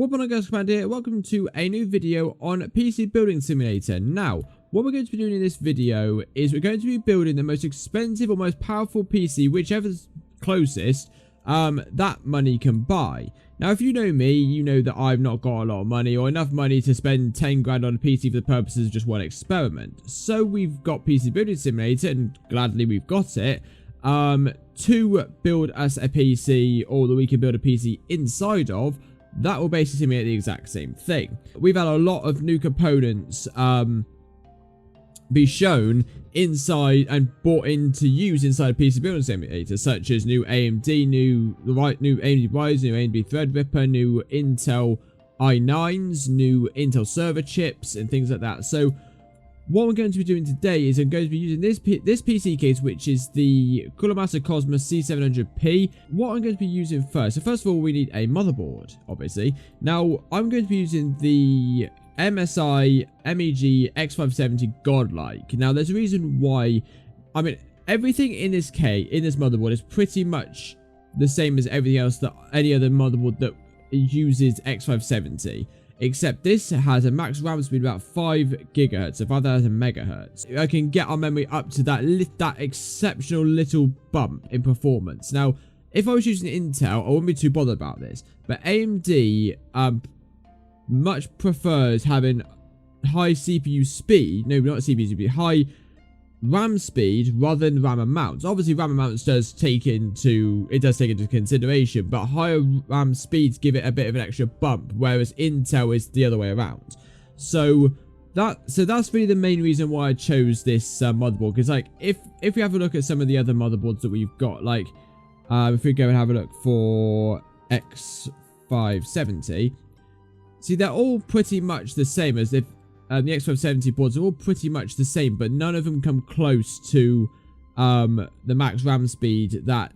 What up, guys? Command here. Welcome to a new video on PC Building Simulator. Now, what we're going to be doing in this video is we're going to be building the most expensive or most powerful PC, whichever's closest, that money can buy. Now, if you know me, you know that I've not got a lot of money or enough money to spend 10 grand on a PC for the purposes of just one experiment. So we've got PC Building Simulator, and gladly we've got it, to build us a PC, or that we can build a PC inside of, that will basically simulate the exact same thing. We've had a lot of new components be shown inside and brought in to use inside a PC Building Simulator, such as new AMD, new AMD Ryzen, new AMD Threadripper, new Intel i9s, new Intel server chips, and things like that. So what we're going to be doing today is I'm going to be using this PC case, which is the Chroma Cosmos C700P. What I'm going to be using first, so first of all, we need a motherboard, obviously. Now, I'm going to be using the MSI MEG X570 Godlike. Now, there's a reason why. I mean, everything in this motherboard is pretty much the same as everything else that any other motherboard that uses X570. Except this has a max RAM speed of about 5 GHz, so 5,000 MHz. I can get our memory up to that exceptional little bump in performance. Now, if I was using Intel, I wouldn't be too bothered about this. But AMD much prefers having high CPU speed. No, not CPU speed. High RAM speed rather than RAM amounts. Obviously, RAM amounts does take into consideration, but higher RAM speeds give it a bit of an extra bump, whereas Intel is the other way around. So that's really the main reason why I chose this motherboard. Because like if we have a look at some of the other motherboards that we've got, like if we go and have a look for X570, see, they're all pretty much the same as if. The X570 boards are all pretty much the same, but none of them come close to the max RAM speed that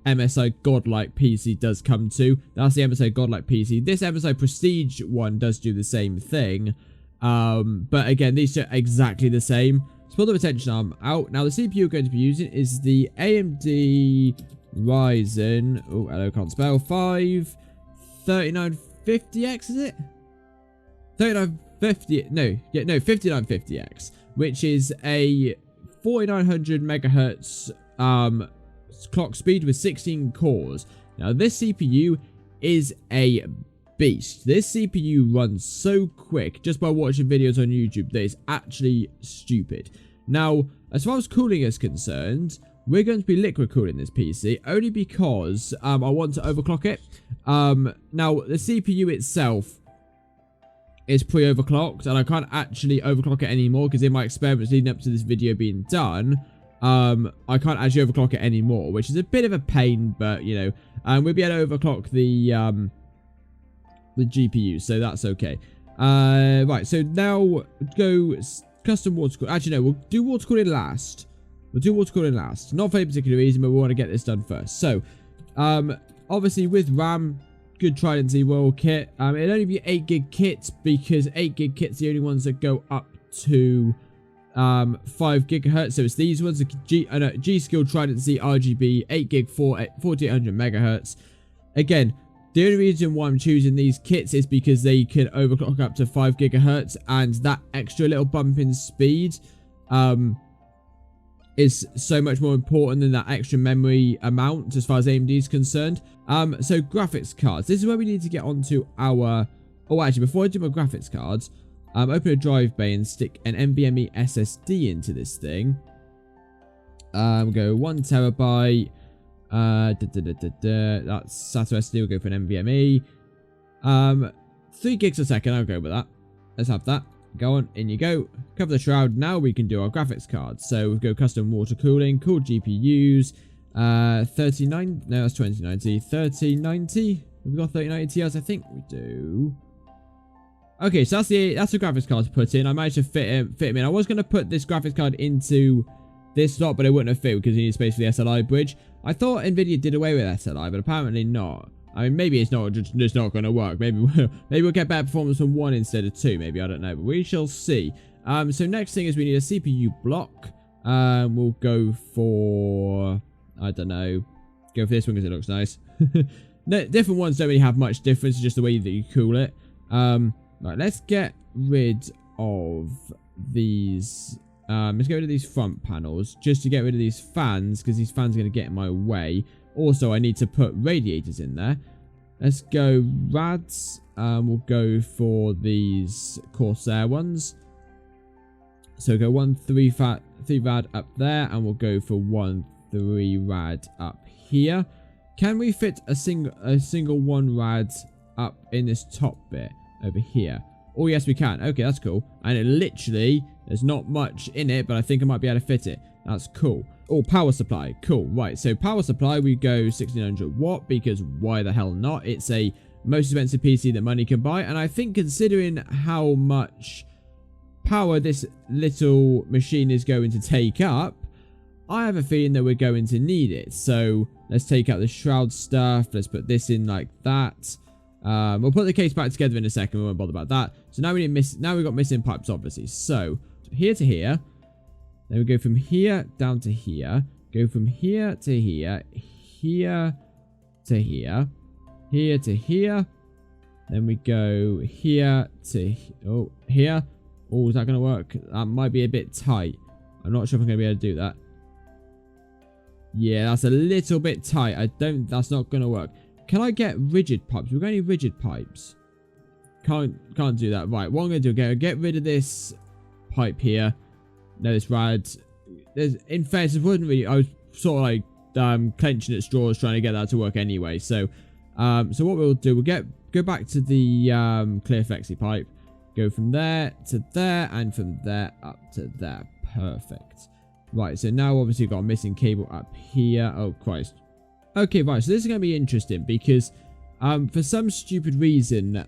MSI Godlike PC does come to. That's the MSI Godlike PC. This MSI Prestige one does do the same thing, but again, these are exactly the same. So pull the retention arm out. Now, the CPU we're going to be using is the AMD Ryzen. Oh, hello, can't spell. 3950X, is it? 5950X, which is a 4900 megahertz clock speed with 16 cores. Now, this CPU is a beast. This CPU runs so quick just by watching videos on YouTube that it's actually stupid. Now, as far as cooling is concerned, we're going to be liquid cooling this PC only because I want to overclock it. Now, the CPU itself is pre-overclocked, and I can't actually overclock it anymore because in my experiments leading up to this video being done, I can't actually overclock it anymore, which is a bit of a pain, but you know, we'll be able to overclock the GPU, so that's okay. Right, so now go custom water cooling. Actually, no, we'll do water cooling last. Not for any particular reason, but we want to get this done first. So, obviously with RAM, good Trident Z-World kit. It'll only be 8 gig kits because 8 gig kits are the only ones that go up to 5 gigahertz. So it's these ones, G-Skill Trident Z RGB 8 gig 4800 megahertz. Again, the only reason why I'm choosing these kits is because they can overclock up to 5 gigahertz, and that extra little bump in speed is so much more important than that extra memory amount as far as AMD is concerned. So graphics cards. This is where we need to get onto our... Oh, actually, before I do my graphics cards, open a drive bay and stick an NVMe SSD into this thing. Go 1 terabyte. That's SATA SSD. We'll go for an NVMe. 3 gigs a second. I'll go with that. Let's have that. Go on, in you go. Cover the shroud. Now we can do our graphics cards. So we'll go custom water cooling, cool GPUs, 3090, no, that's 2090, 3090. Have we got 3090 Ti's? I think we do. Okay, so that's the graphics card to put in. I managed to fit him in. I was going to put this graphics card into this slot, but it wouldn't have fit because you need space for the SLI bridge. I thought NVIDIA did away with SLI, but apparently not. I mean, maybe it's not just not going to work. Maybe we'll get better performance from 1 instead of 2. Maybe, I don't know, but we shall see. So next thing is we need a CPU block. We'll go for, I don't know, go for this one because it looks nice. The different ones don't really have much difference, it's just the way that you cool it. Right, let's get rid of these. Let's get rid of these front panels just to get rid of these fans, because these fans are going to get in my way. Also, I need to put radiators in there. Let's go rads. We'll go for these Corsair ones. So go 1 3 rad up there, and we'll go for 1 3 rad up here. Can we fit a single 1 rad up in this top bit over here? Oh yes, we can. Okay, that's cool. And it literally, there's not much in it, but I think I might be able to fit it. That's cool. Oh, power supply. Cool. Right, so power supply, we go 1600 watt, because why the hell not? It's a most expensive PC that money can buy, and I think considering how much power this little machine is going to take up, I have a feeling that we're going to need it. So let's take out the shroud stuff. Let's put this in like that. We'll put the case back together in a second. We won't bother about that. So now we've got missing pipes, obviously. So here to here. Then we go from here down to here. Go from here to here. Here to here. Here to here. Then we go here to here. Oh, is that going to work? That might be a bit tight. I'm not sure if I'm going to be able to do that. Yeah, that's a little bit tight. That's not going to work. Can I get rigid pipes? We've got any rigid pipes? Can't do that. Right, what I'm going to do, get rid of this pipe here. No, this rad. In fairness, it wasn't really, I was sort of like clenching at straws trying to get that to work anyway. So what we'll do, we'll go back to the clear flexi pipe. Go from there to there, and from there up to there. Perfect. Right, so now obviously we've got a missing cable up here. Oh, Christ. Okay, right, so this is going to be interesting because for some stupid reason,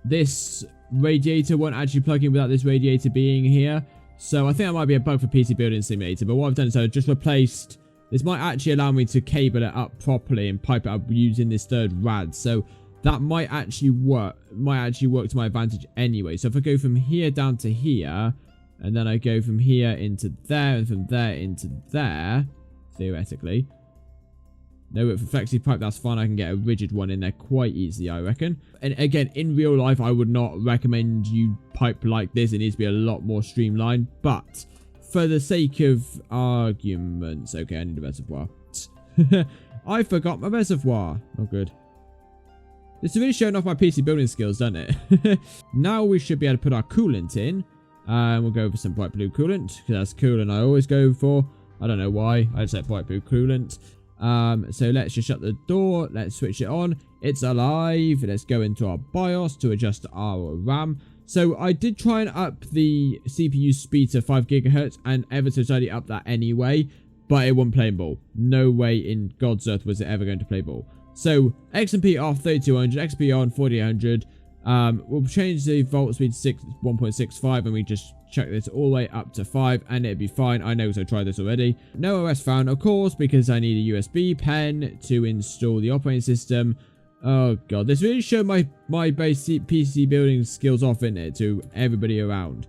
this radiator won't actually plug in without this radiator being here. So I think that might be a bug for PC Building Simulator. But what I've done is I've just replaced... This might actually allow me to cable it up properly and pipe it up using this third rad. So that might actually work. To my advantage anyway. So if I go from here down to here, and then I go from here into there, and from there into there, theoretically. No, but for flexi pipe, that's fine. I can get a rigid one in there quite easily, I reckon. And again, in real life, I would not recommend you pipe like this. It needs to be a lot more streamlined. But for the sake of arguments, okay, I need a reservoir. I forgot my reservoir. Oh, good. This is really showing off my PC building skills, doesn't it? Now we should be able to put our coolant in. We'll go for some bright blue coolant, because that's cool, and I always go for. I don't know why. I just like bright blue coolant. So let's just shut the door. Let's switch it on. It's alive. Let's go into our BIOS to adjust our RAM. So I did try and up the CPU speed to 5 GHz, and ever so slightly up that anyway, but it wouldn't play ball. No way in God's earth was it ever going to play ball. So XMP off 3200, XP on 4800. We'll change the volt speed to 1.65, and we just check this all the way up to 5, and it'd be fine. I know, because I tried this already. No OS found, of course, because I need a USB pen to install the operating system. Oh god, this really showed my basic PC building skills off in it to everybody around.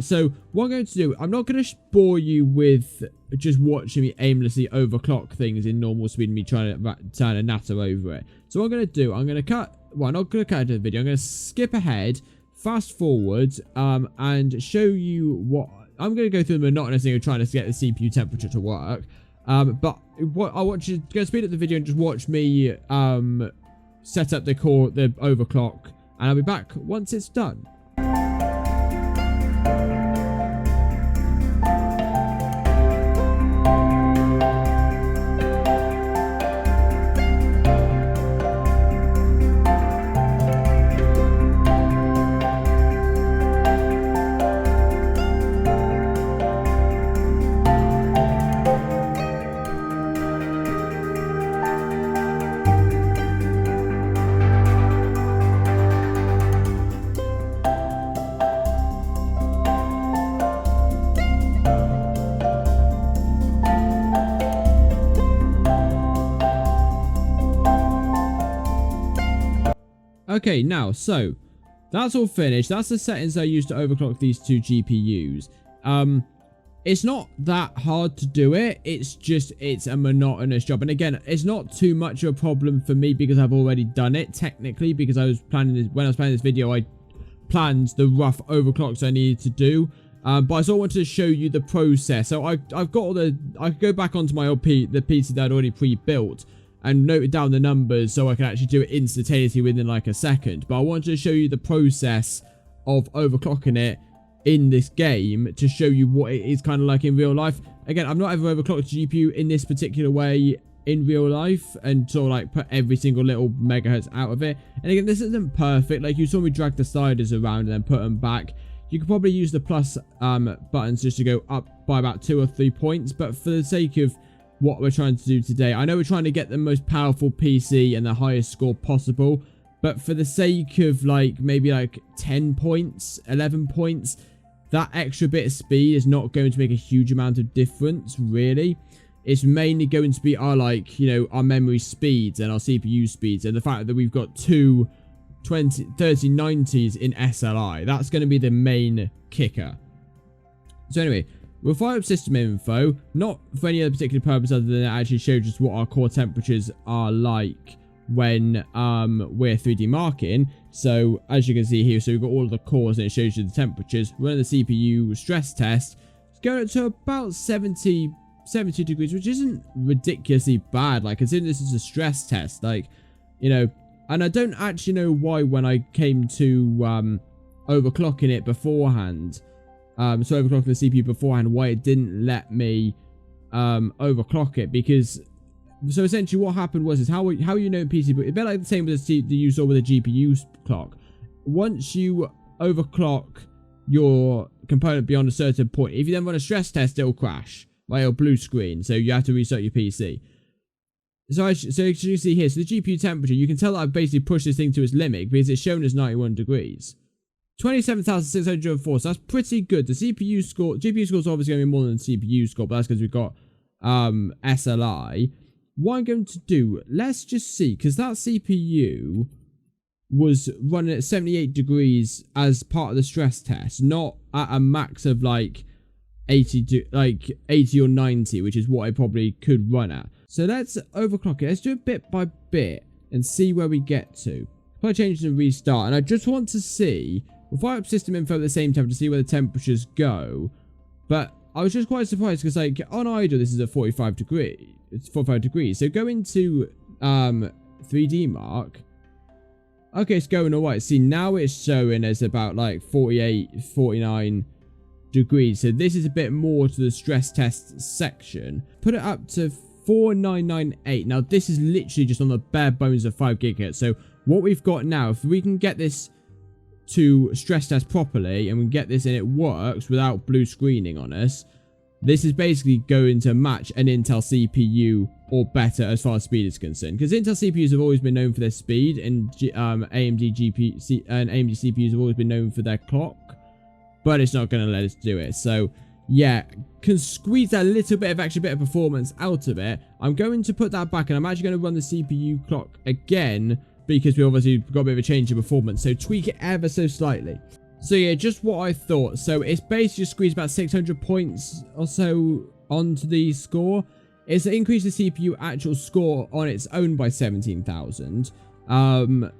So what I'm going to do, I'm not going to bore you with just watching me aimlessly overclock things in normal speed and me trying to turn a natter over it. So what I'm going to do, I'm going to cut, well, I'm not going to cut into the video, I'm going to skip ahead, fast forward, and show you what, I'm going to go through the monotonous thing of trying to get the CPU temperature to work. But what I want you to go speed up the video and just watch me set up the overclock, and I'll be back once it's done. Okay, now, so that's all finished. That's the settings I used to overclock these two GPUs. It's not that hard to do it. It's a monotonous job. And again, it's not too much of a problem for me because I've already done it technically, because I was planning this, when I was planning this video, I planned the rough overclocks I needed to do. But I sort of wanted to show you the process. So I've got all the, I could go back onto my old the PC that I'd already pre-built and noted down the numbers so I can actually do it instantaneously within like a second. But I wanted to show you the process of overclocking it in this game to show you what it is kind of like in real life. Again, I've not ever overclocked a GPU in this particular way in real life and sort of like put every single little megahertz out of it. And again, this isn't perfect. Like, you saw me drag the sliders around and then put them back. You could probably use the plus buttons just to go up by about 2 or 3 points. But for the sake of what we're trying to do today, I know we're trying to get the most powerful PC and the highest score possible. But for the sake of like maybe like 10 points, 11 points, that extra bit of speed is not going to make a huge amount of difference, really. It's mainly going to be our, like, you know, our memory speeds and our CPU speeds, and the fact that we've got two 3090s in SLI. That's going to be the main kicker. So anyway, we'll fire up system info, not for any other particular purpose other than it actually shows us what our core temperatures are like when we're 3D marking. So as you can see here, so we've got all of the cores and it shows you the temperatures. Running the CPU stress test, it's going up to about 72 degrees, which isn't ridiculously bad, like, considering this is a stress test, like, you know. And I don't actually know why when I came to overclocking it beforehand, so overclocking the CPU beforehand, why it didn't let me overclock it. Because so essentially what happened was, is how you know PC, but it's a bit like the same with the you saw with the GPU clock. Once you overclock your component beyond a certain point, if you then run a stress test, it'll crash, like, it'll blue screen, so you have to restart your PC. So as you can see here, so the GPU temperature, you can tell that I've basically pushed this thing to its limit because it's shown as 91 degrees. 27,604, so that's pretty good. The GPU score is obviously going to be more than the CPU score, but that's because we've got SLI. What I'm going to do, let's just see, because that CPU was running at 78 degrees as part of the stress test, not at a max of like 80 or 90, which is what I probably could run at. So let's overclock it. Let's do it bit by bit and see where we get to. If I change and restart, and I just want to see, we'll fire up system info at the same time to see where the temperatures go. But I was just quite surprised because, like, on idle this is at 45 degrees. It's 45 degrees. So go into 3D mark. Okay, it's going alright. See, now it's showing as about like 48, 49 degrees. So this is a bit more to the stress test section. Put it up to 4998. Now this is literally just on the bare bones of 5 gigahertz. So what we've got now, if we can get this to stress test properly and we get this and it works without blue screening on us, this is basically going to match an Intel CPU or better as far as speed is concerned. Because Intel CPUs have always been known for their speed, and AMD CPUs have always been known for their clock. But it's not going to let us do it. So yeah, can squeeze a little bit of extra bit of performance out of it. I'm going to put that back, and I'm actually going to run the CPU clock again because we obviously got a bit of a change in performance. So tweak it ever so slightly. So yeah, just what I thought. So it's basically just squeezed about 600 points or so onto the score. It's increased the CPU actual score on its own by 17,000. Not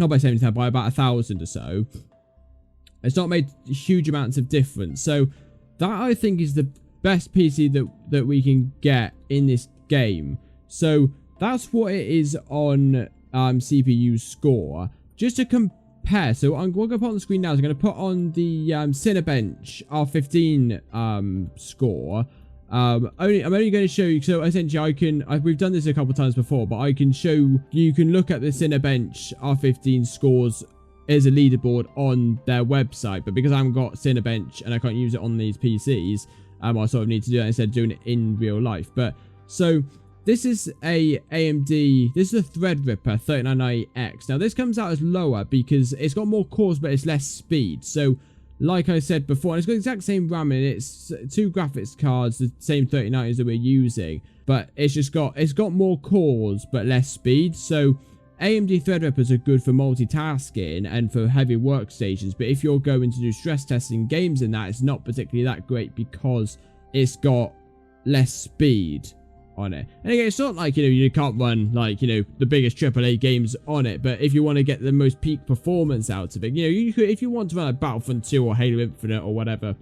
by 17,000, by about 1,000 or so. It's not made huge amounts of difference. So that, I think, is the best PC that we can get in this game. So that's what it is on CPU score. Just to compare, so I'm going to put on the screen now. So I'm going to put on the Cinebench R15 score. I'm only going to show you, so essentially we've done this a couple times before, but I can show you can look at the Cinebench R15 scores as a leaderboard on their website, but because I haven't got Cinebench and I can't use it on these PCs, I sort of need to do that instead of doing it in real life. But so this is a AMD, this is a Threadripper 3990X. Now this comes out as lower because it's got more cores but it's less speed. So like I said before, and it's got the exact same RAM in it, it's 2 graphics cards, the same 3090s that we're using, but it's got more cores but less speed. So AMD Threadrippers are good for multitasking and for heavy workstations, but if you're going to do stress testing games in that, it's not particularly that great because it's got less speed on it. And again, it's not like, you can't run like, the biggest AAA games on it, but if you want to get the most peak performance out of it, you could, if you want to run like Battlefront 2 or Halo Infinite or whatever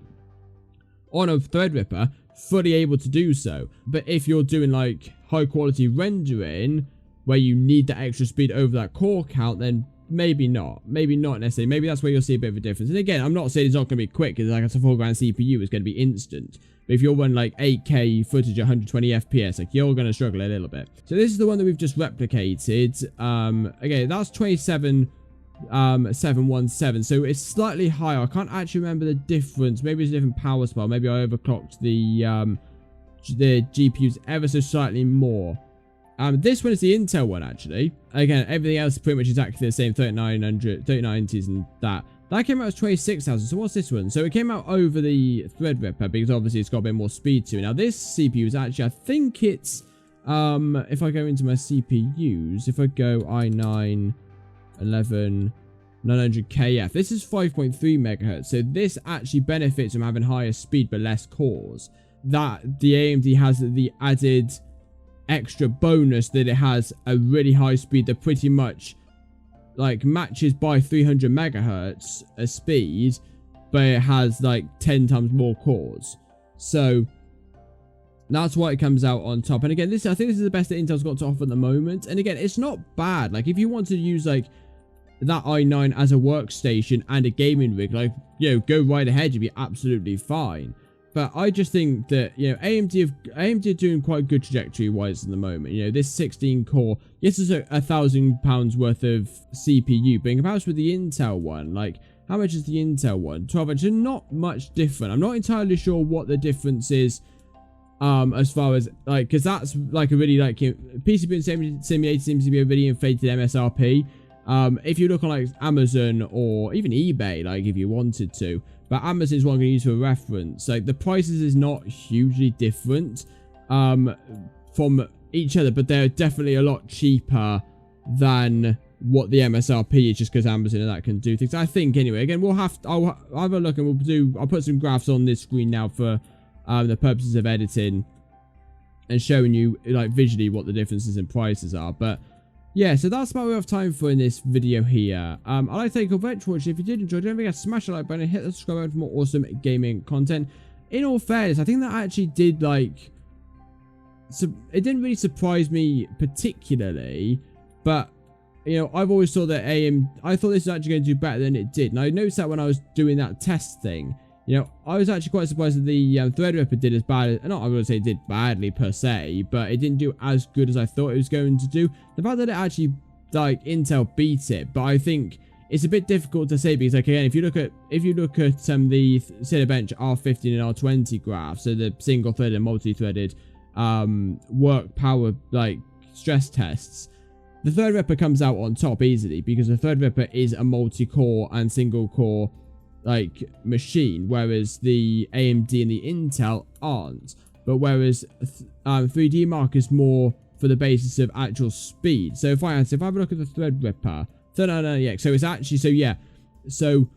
on a Threadripper, fully able to do so. But if you're doing like high quality rendering where you need that extra speed over that core count, then maybe not necessarily. Maybe that's where you'll see a bit of a difference. And again, I'm not saying it's not going to be quick, because like a 4 grand CPU is going to be instant. But if you're running like 8K footage at 120 FPS, like you're going to struggle a little bit. So this is the one that we've just replicated. Okay, that's 27717. So it's slightly higher. I can't actually remember the difference. Maybe it's a different power supply. Maybe I overclocked the GPUs ever so slightly more. This one is the Intel one, actually. Again, everything else is pretty much exactly the same, 3090s and that. That came out as 26,000. So what's this one? So it came out over the Threadripper, because obviously it's got a bit more speed to it. Now this CPU is actually, I think it's, if I go into my CPUs, if I go i9 11900KF, this is 5.3 megahertz. So this actually benefits from having higher speed but less cores. That the AMD has the added extra bonus that it has a really high speed that pretty much like matches by 300 megahertz a speed, but it has like 10 times more cores. So that's why it comes out on top. And again, I think this is the best that Intel's got to offer at the moment. And again, it's not bad. Like if you want to use like that i9 as a workstation and a gaming rig, like, go right ahead, you'd be absolutely fine. But I just think that, AMD are doing quite good trajectory-wise at the moment. This 16-core, yes, it's £1,000 worth of CPU, but in comparison with the Intel one, like, how much is the Intel one? 12 inch, not much different. I'm not entirely sure what the difference is, as far as, like, because that's, like, a really, like, PC Building Simulator seems to be a really inflated MSRP. If you look on, like, Amazon or even eBay, like, if you wanted to, but Amazon is what I'm going to use for reference. Like, the prices is not hugely different from each other, but they're definitely a lot cheaper than what the MSRP is, just because Amazon and that can do things. I think, anyway. Again, I'll have a look, and I'll put some graphs on this screen now for the purposes of editing and showing you, like, visually what the differences in prices are. But yeah, so that's about what we have time for in this video here. I'd like to thank you all very much for watching. If you did enjoy, don't forget to smash the like button and hit the subscribe button for more awesome gaming content. In all fairness, I think that actually did, like, it didn't really surprise me particularly, but, I've always thought that I thought this was actually going to do better than it did. And I noticed that when I was doing that test thing. I was actually quite surprised that the Threadripper did as bad. Not I would say it did badly per se, but it didn't do as good as I thought it was going to do. The fact that it actually, like, Intel beat it, but I think it's a bit difficult to say, because, like, again, if you look at the Cinebench R15 and R20 graphs, so the single-threaded and multi-threaded work power, like, stress tests, the Threadripper comes out on top easily, because the Threadripper is a multi-core and single-core, like, machine, whereas the AMD and the Intel aren't. But whereas 3D Mark is more for the basis of actual speed. So if I have a look at the Threadripper, 3090X, so it's actually, so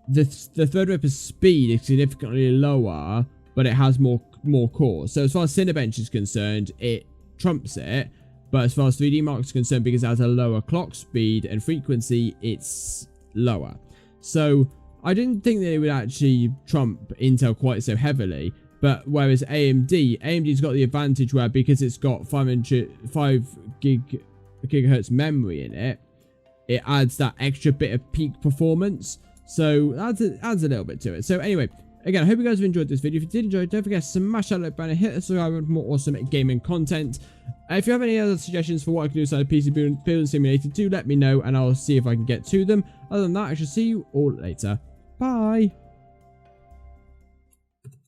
the Threadripper's speed is significantly lower, but it has more cores. So as far as Cinebench is concerned, it trumps it. But as far as 3D Mark is concerned, because it has a lower clock speed and frequency, it's lower. So I didn't think that it would actually trump Intel quite so heavily, but whereas AMD's got the advantage where, because it's got 5 gigahertz memory in it, it adds that extra bit of peak performance. So adds a little bit to it. So anyway, again, I hope you guys have enjoyed this video. If you did enjoy it, don't forget to smash that like button and hit the subscribe button for more awesome gaming content. If you have any other suggestions for what I can do inside PC Building Simulator, do let me know, and I'll see if I can get to them. Other than that, I shall see you all later. Bye.